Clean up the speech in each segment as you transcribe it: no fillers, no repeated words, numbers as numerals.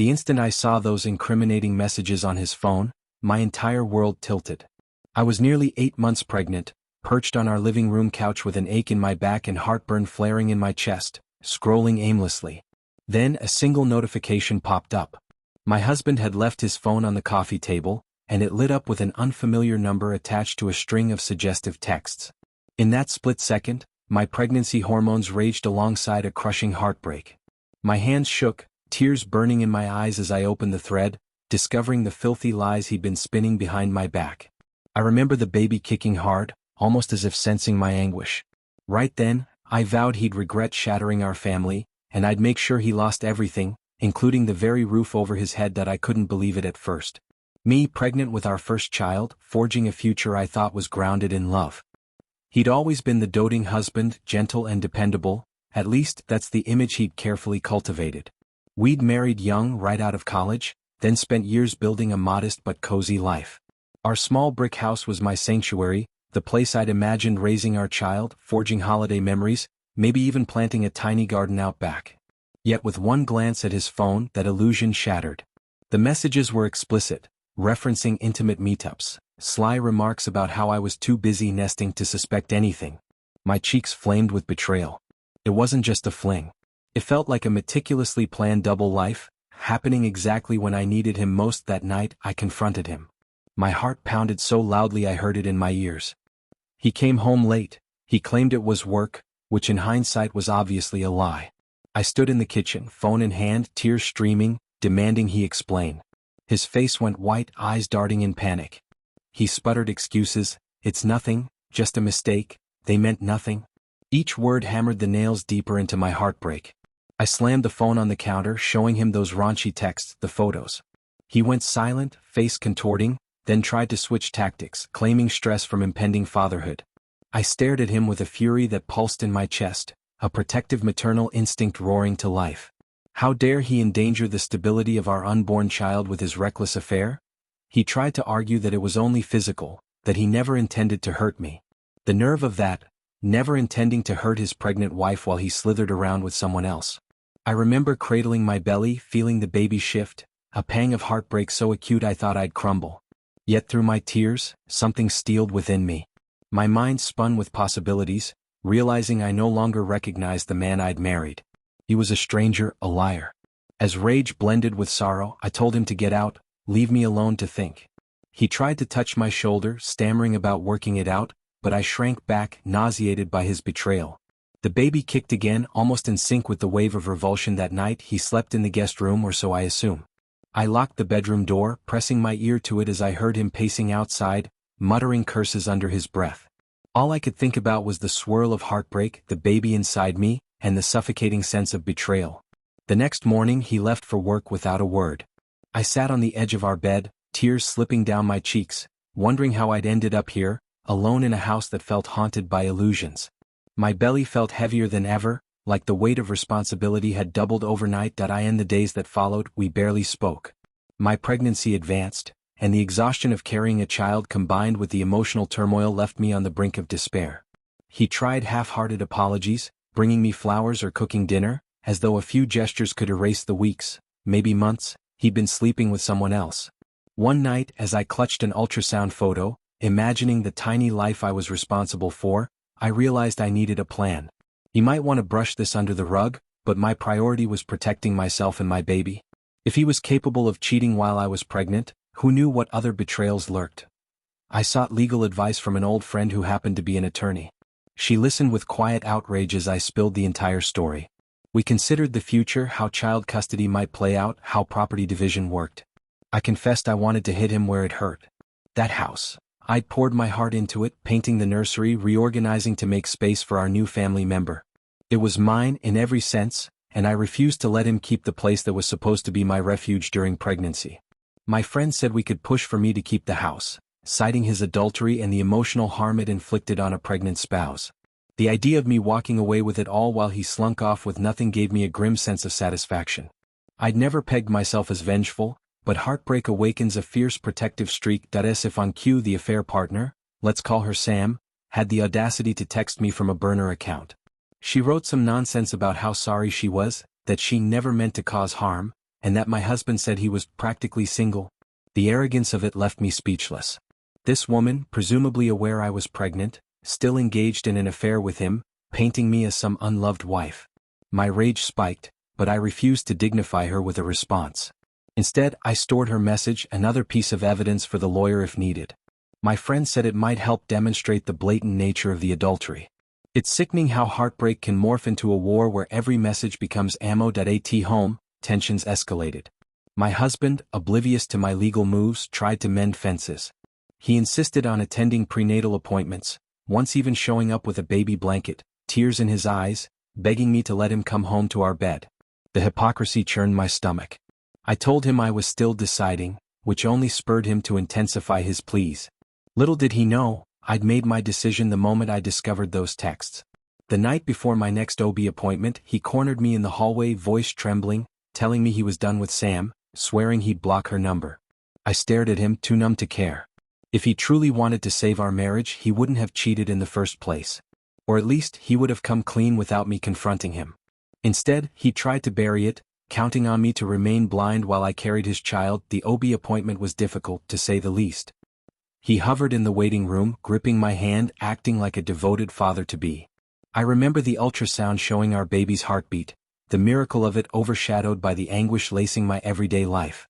The instant I saw those incriminating messages on his phone, my entire world tilted. I was nearly 8 months pregnant, perched on our living room couch with an ache in my back and heartburn flaring in my chest, scrolling aimlessly. Then a single notification popped up. My husband had left his phone on the coffee table, and it lit up with an unfamiliar number attached to a string of suggestive texts. In that split second, my pregnancy hormones raged alongside a crushing heartbreak. My hands shook, tears burning in my eyes as I opened the thread, discovering the filthy lies he'd been spinning behind my back. I remember the baby kicking hard, almost as if sensing my anguish. Right then, I vowed he'd regret shattering our family, and I'd make sure he lost everything, including the very roof over his head that I couldn't believe it at first. Me pregnant with our first child, forging a future I thought was grounded in love. He'd always been the doting husband, gentle and dependable, at least that's the image he'd carefully cultivated. We'd married young right out of college, then spent years building a modest but cozy life. Our small brick house was my sanctuary, the place I'd imagined raising our child, forging holiday memories, maybe even planting a tiny garden out back. Yet with one glance at his phone, that illusion shattered. The messages were explicit, referencing intimate meetups, sly remarks about how I was too busy nesting to suspect anything. My cheeks flamed with betrayal. It wasn't just a fling. It felt like a meticulously planned double life, happening exactly when I needed him most. That night, I confronted him. My heart pounded so loudly I heard it in my ears. He came home late. He claimed it was work, which in hindsight was obviously a lie. I stood in the kitchen, phone in hand, tears streaming, demanding he explain. His face went white, eyes darting in panic. He sputtered excuses, "It's nothing, just a mistake, they meant nothing." Each word hammered the nails deeper into my heartbreak. I slammed the phone on the counter, showing him those raunchy texts, the photos. He went silent, face contorting, then tried to switch tactics, claiming stress from impending fatherhood. I stared at him with a fury that pulsed in my chest, a protective maternal instinct roaring to life. How dare he endanger the stability of our unborn child with his reckless affair? He tried to argue that it was only physical, that he never intended to hurt me. The nerve of that, never intending to hurt his pregnant wife while he slithered around with someone else. I remember cradling my belly, feeling the baby shift, a pang of heartbreak so acute I thought I'd crumble. Yet through my tears, something steeled within me. My mind spun with possibilities, realizing I no longer recognized the man I'd married. He was a stranger, a liar. As rage blended with sorrow, I told him to get out, leave me alone to think. He tried to touch my shoulder, stammering about working it out, but I shrank back, nauseated by his betrayal. The baby kicked again, almost in sync with the wave of revulsion. That night he slept in the guest room, or so I assume. I locked the bedroom door, pressing my ear to it as I heard him pacing outside, muttering curses under his breath. All I could think about was the swirl of heartbreak, the baby inside me, and the suffocating sense of betrayal. The next morning he left for work without a word. I sat on the edge of our bed, tears slipping down my cheeks, wondering how I'd ended up here, alone in a house that felt haunted by illusions. My belly felt heavier than ever, like the weight of responsibility had doubled overnight. In the days that followed, we barely spoke. My pregnancy advanced, and the exhaustion of carrying a child combined with the emotional turmoil left me on the brink of despair. He tried half-hearted apologies, bringing me flowers or cooking dinner, as though a few gestures could erase the weeks, maybe months, he'd been sleeping with someone else. One night, as I clutched an ultrasound photo, imagining the tiny life I was responsible for, I realized I needed a plan. He might want to brush this under the rug, but my priority was protecting myself and my baby. If he was capable of cheating while I was pregnant, who knew what other betrayals lurked? I sought legal advice from an old friend who happened to be an attorney. She listened with quiet outrage as I spilled the entire story. We considered the future, how child custody might play out, how property division worked. I confessed I wanted to hit him where it hurt. That house. I'd poured my heart into it, painting the nursery, reorganizing to make space for our new family member. It was mine in every sense, and I refused to let him keep the place that was supposed to be my refuge during pregnancy. My friend said we could push for me to keep the house, citing his adultery and the emotional harm it inflicted on a pregnant spouse. The idea of me walking away with it all while he slunk off with nothing gave me a grim sense of satisfaction. I'd never pegged myself as vengeful, but heartbreak awakens a fierce protective streak. As if on cue, the affair partner, let's call her Sam, had the audacity to text me from a burner account. She wrote some nonsense about how sorry she was, that she never meant to cause harm, and that my husband said he was practically single. The arrogance of it left me speechless. This woman, presumably aware I was pregnant, still engaged in an affair with him, painting me as some unloved wife. My rage spiked, but I refused to dignify her with a response. Instead, I stored her message, another piece of evidence for the lawyer if needed. My friend said it might help demonstrate the blatant nature of the adultery. It's sickening how heartbreak can morph into a war where every message becomes ammo. At home, tensions escalated. My husband, oblivious to my legal moves, tried to mend fences. He insisted on attending prenatal appointments, once even showing up with a baby blanket, tears in his eyes, begging me to let him come home to our bed. The hypocrisy churned my stomach. I told him I was still deciding, which only spurred him to intensify his pleas. Little did he know, I'd made my decision the moment I discovered those texts. The night before my next OB appointment, he cornered me in the hallway, voice trembling, telling me he was done with Sam, swearing he'd block her number. I stared at him, too numb to care. If he truly wanted to save our marriage, he wouldn't have cheated in the first place. Or at least, he would have come clean without me confronting him. Instead, he tried to bury it, counting on me to remain blind while I carried his child. The OB appointment was difficult, to say the least. He hovered in the waiting room, gripping my hand, acting like a devoted father-to-be. I remember the ultrasound showing our baby's heartbeat, the miracle of it overshadowed by the anguish lacing my everyday life.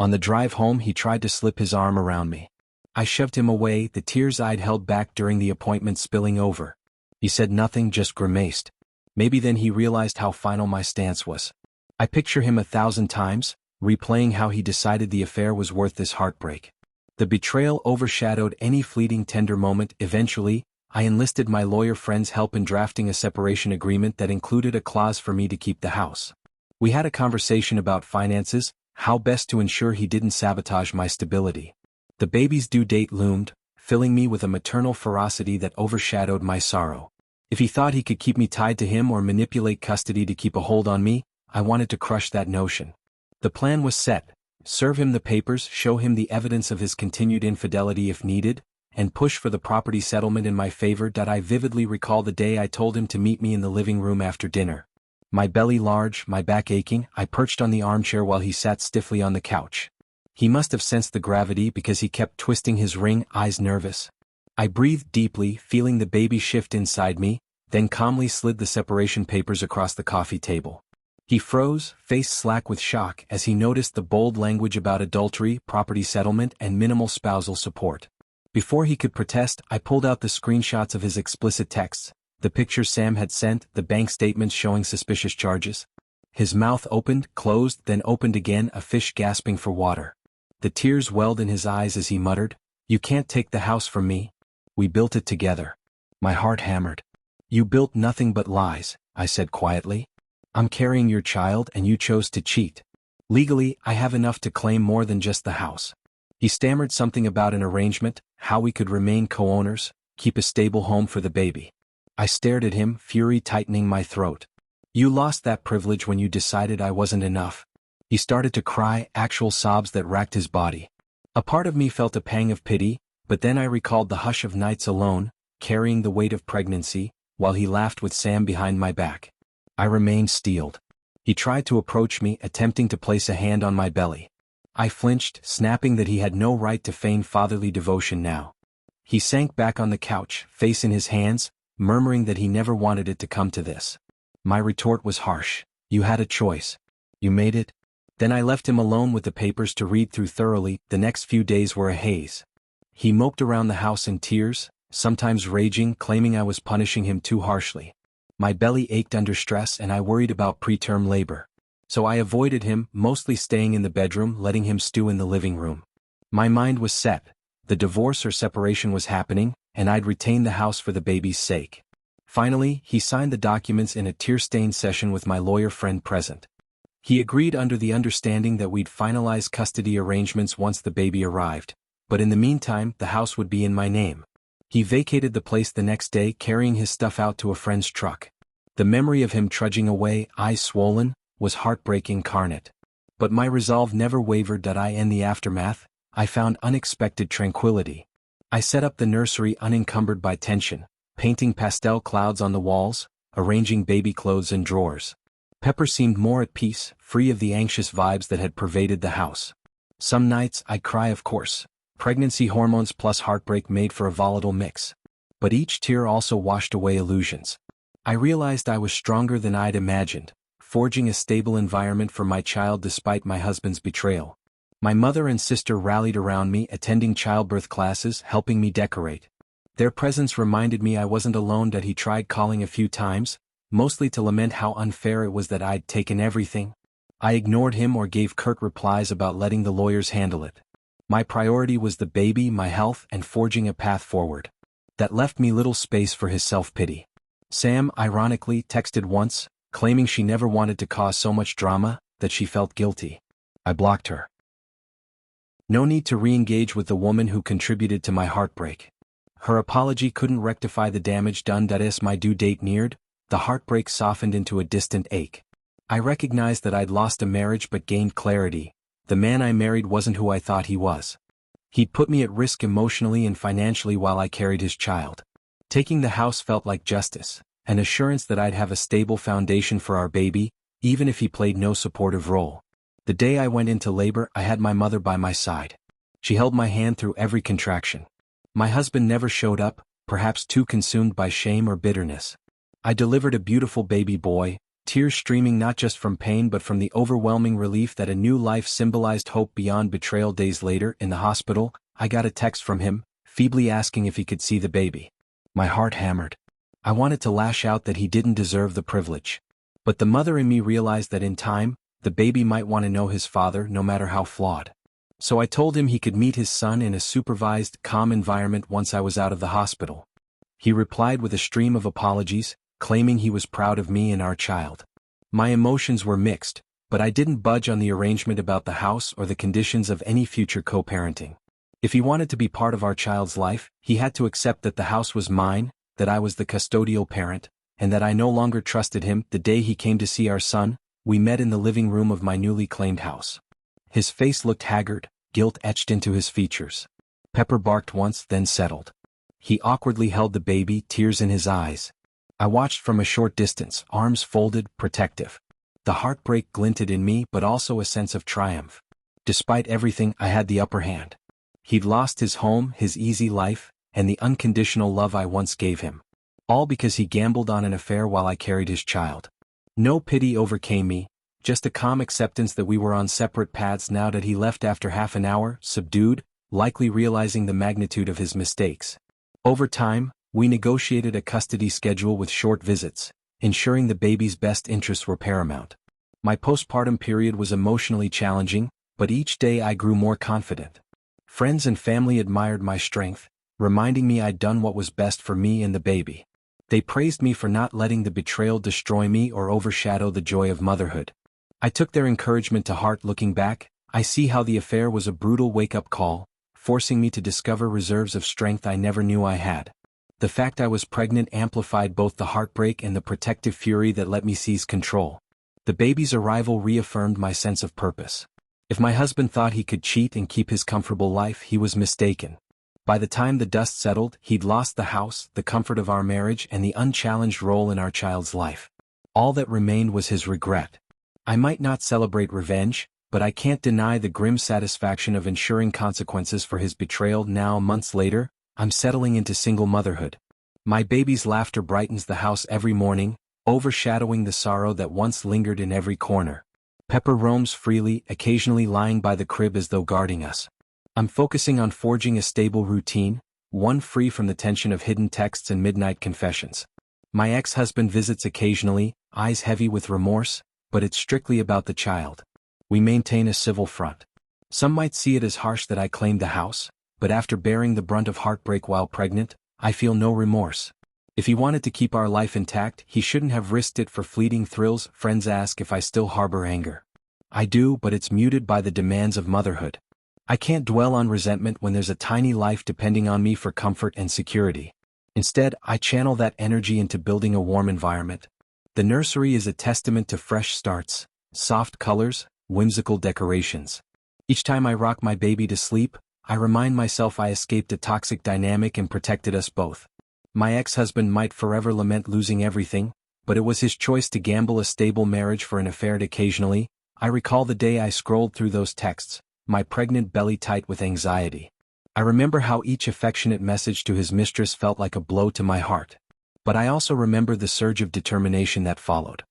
On the drive home, he tried to slip his arm around me. I shoved him away, the tears I'd held back during the appointment spilling over. He said nothing, just grimaced. Maybe then he realized how final my stance was. I picture him 1,000 times, replaying how he decided the affair was worth this heartbreak. The betrayal overshadowed any fleeting tender moment. Eventually, I enlisted my lawyer friend's help in drafting a separation agreement that included a clause for me to keep the house. We had a conversation about finances, how best to ensure he didn't sabotage my stability. The baby's due date loomed, filling me with a maternal ferocity that overshadowed my sorrow. If he thought he could keep me tied to him or manipulate custody to keep a hold on me, I wanted to crush that notion. The plan was set: serve him the papers, show him the evidence of his continued infidelity if needed, and push for the property settlement in my favor. I vividly recall the day I told him to meet me in the living room after dinner. My belly large, my back aching, I perched on the armchair while he sat stiffly on the couch. He must have sensed the gravity because he kept twisting his ring, eyes nervous. I breathed deeply, feeling the baby shift inside me, then calmly slid the separation papers across the coffee table. He froze, face slack with shock, as he noticed the bold language about adultery, property settlement, and minimal spousal support. Before he could protest, I pulled out the screenshots of his explicit texts, the pictures Sam had sent, the bank statements showing suspicious charges. His mouth opened, closed, then opened again, a fish gasping for water. The tears welled in his eyes as he muttered, "You can't take the house from me. We built it together." My heart hammered. "You built nothing but lies," I said quietly. "I'm carrying your child and you chose to cheat. Legally, I have enough to claim more than just the house." He stammered something about an arrangement, how we could remain co-owners, keep a stable home for the baby. I stared at him, fury tightening my throat. "You lost that privilege when you decided I wasn't enough." He started to cry, actual sobs that racked his body. A part of me felt a pang of pity, but then I recalled the hush of nights alone, carrying the weight of pregnancy, while he laughed with Sam behind my back. I remained steeled. He tried to approach me, attempting to place a hand on my belly. I flinched, snapping that he had no right to feign fatherly devotion now. He sank back on the couch, face in his hands, murmuring that he never wanted it to come to this. My retort was harsh. "You had a choice. You made it." Then I left him alone with the papers to read through thoroughly. The next few days were a haze. He moped around the house in tears, sometimes raging, claiming I was punishing him too harshly. My belly ached under stress and I worried about preterm labor. So I avoided him, mostly staying in the bedroom, letting him stew in the living room. My mind was set. The divorce or separation was happening, and I'd retain the house for the baby's sake. Finally, he signed the documents in a tear-stained session with my lawyer friend present. He agreed under the understanding that we'd finalize custody arrangements once the baby arrived, but in the meantime, the house would be in my name. He vacated the place the next day, carrying his stuff out to a friend's truck. The memory of him trudging away, eyes swollen, was heartbreak incarnate. But my resolve never wavered. In the aftermath, I found unexpected tranquility. I set up the nursery unencumbered by tension, painting pastel clouds on the walls, arranging baby clothes in drawers. Pepper seemed more at peace, free of the anxious vibes that had pervaded the house. Some nights I'd cry, of course. Pregnancy hormones plus heartbreak made for a volatile mix. But each tear also washed away illusions. I realized I was stronger than I'd imagined, forging a stable environment for my child despite my husband's betrayal. My mother and sister rallied around me, attending childbirth classes, helping me decorate. Their presence reminded me I wasn't alone, that he tried calling a few times, mostly to lament how unfair it was that I'd taken everything. I ignored him or gave curt replies about letting the lawyers handle it. My priority was the baby, my health, and forging a path forward. That left me little space for his self-pity. Sam, ironically, texted once, claiming she never wanted to cause so much drama, that she felt guilty. I blocked her. No need to re-engage with the woman who contributed to my heartbreak. Her apology couldn't rectify the damage done. As my due date neared, the heartbreak softened into a distant ache. I recognized that I'd lost a marriage but gained clarity. The man I married wasn't who I thought he was. He'd put me at risk emotionally and financially while I carried his child. Taking the house felt like justice, an assurance that I'd have a stable foundation for our baby, even if he played no supportive role. The day I went into labor, I had my mother by my side. She held my hand through every contraction. My husband never showed up, perhaps too consumed by shame or bitterness. I delivered a beautiful baby boy, tears streaming not just from pain but from the overwhelming relief that a new life symbolized hope beyond betrayal. Days later, in the hospital, I got a text from him, feebly asking if he could see the baby. My heart hammered. I wanted to lash out that he didn't deserve the privilege. But the mother in me realized that in time, the baby might want to know his father, no matter how flawed. So I told him he could meet his son in a supervised, calm environment once I was out of the hospital. He replied with a stream of apologies, claiming he was proud of me and our child. My emotions were mixed, but I didn't budge on the arrangement about the house or the conditions of any future co-parenting. If he wanted to be part of our child's life, he had to accept that the house was mine, that I was the custodial parent, and that I no longer trusted him. The day he came to see our son, we met in the living room of my newly claimed house. His face looked haggard, guilt etched into his features. Pepper barked once, then settled. He awkwardly held the baby, tears in his eyes. I watched from a short distance, arms folded, protective. The heartbreak glinted in me, but also a sense of triumph. Despite everything, I had the upper hand. He'd lost his home, his easy life, and the unconditional love I once gave him. All because he gambled on an affair while I carried his child. No pity overcame me, just a calm acceptance that we were on separate paths now that he left after half an hour, subdued, likely realizing the magnitude of his mistakes. Over time, we negotiated a custody schedule with short visits, ensuring the baby's best interests were paramount. My postpartum period was emotionally challenging, but each day I grew more confident. Friends and family admired my strength, reminding me I'd done what was best for me and the baby. They praised me for not letting the betrayal destroy me or overshadow the joy of motherhood. I took their encouragement to heart. Looking back, I see how the affair was a brutal wake-up call, forcing me to discover reserves of strength I never knew I had. The fact I was pregnant amplified both the heartbreak and the protective fury that let me seize control. The baby's arrival reaffirmed my sense of purpose. If my husband thought he could cheat and keep his comfortable life, he was mistaken. By the time the dust settled, he'd lost the house, the comfort of our marriage, and the unchallenged role in our child's life. All that remained was his regret. I might not celebrate revenge, but I can't deny the grim satisfaction of ensuring consequences for his betrayal. Now, months later, I'm settling into single motherhood. My baby's laughter brightens the house every morning, overshadowing the sorrow that once lingered in every corner. Pepper roams freely, occasionally lying by the crib as though guarding us. I'm focusing on forging a stable routine, one free from the tension of hidden texts and midnight confessions. My ex-husband visits occasionally, eyes heavy with remorse, but it's strictly about the child. We maintain a civil front. Some might see it as harsh that I claimed the house, but after bearing the brunt of heartbreak while pregnant, I feel no remorse. If he wanted to keep our life intact, he shouldn't have risked it for fleeting thrills. Friends ask if I still harbor anger. I do, but it's muted by the demands of motherhood. I can't dwell on resentment when there's a tiny life depending on me for comfort and security. Instead, I channel that energy into building a warm environment. The nursery is a testament to fresh starts, soft colors, whimsical decorations. Each time I rock my baby to sleep, I remind myself I escaped a toxic dynamic and protected us both. My ex-husband might forever lament losing everything, but it was his choice to gamble a stable marriage for an affair occasionally. I recall the day I scrolled through those texts, my pregnant belly tight with anxiety. I remember how each affectionate message to his mistress felt like a blow to my heart. But I also remember the surge of determination that followed.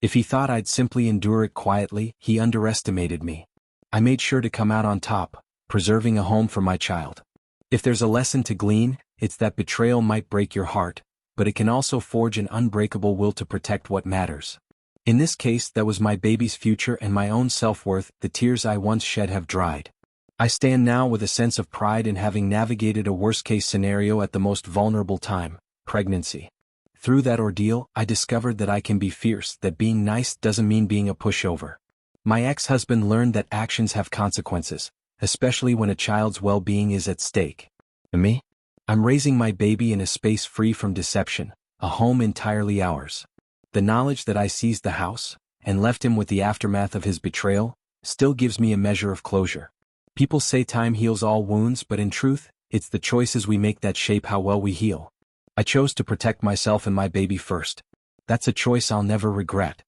If he thought I'd simply endure it quietly, he underestimated me. I made sure to come out on top, preserving a home for my child. If there's a lesson to glean, it's that betrayal might break your heart, but it can also forge an unbreakable will to protect what matters. In this case, that was my baby's future and my own self-worth. The tears I once shed have dried. I stand now with a sense of pride in having navigated a worst-case scenario at the most vulnerable time, pregnancy. Through that ordeal, I discovered that I can be fierce, that being nice doesn't mean being a pushover. My ex-husband learned that actions have consequences, especially when a child's well-being is at stake. And me? I'm raising my baby in a space free from deception, a home entirely ours. The knowledge that I seized the house, and left him with the aftermath of his betrayal, still gives me a measure of closure. People say time heals all wounds, but in truth, it's the choices we make that shape how well we heal. I chose to protect myself and my baby first. That's a choice I'll never regret.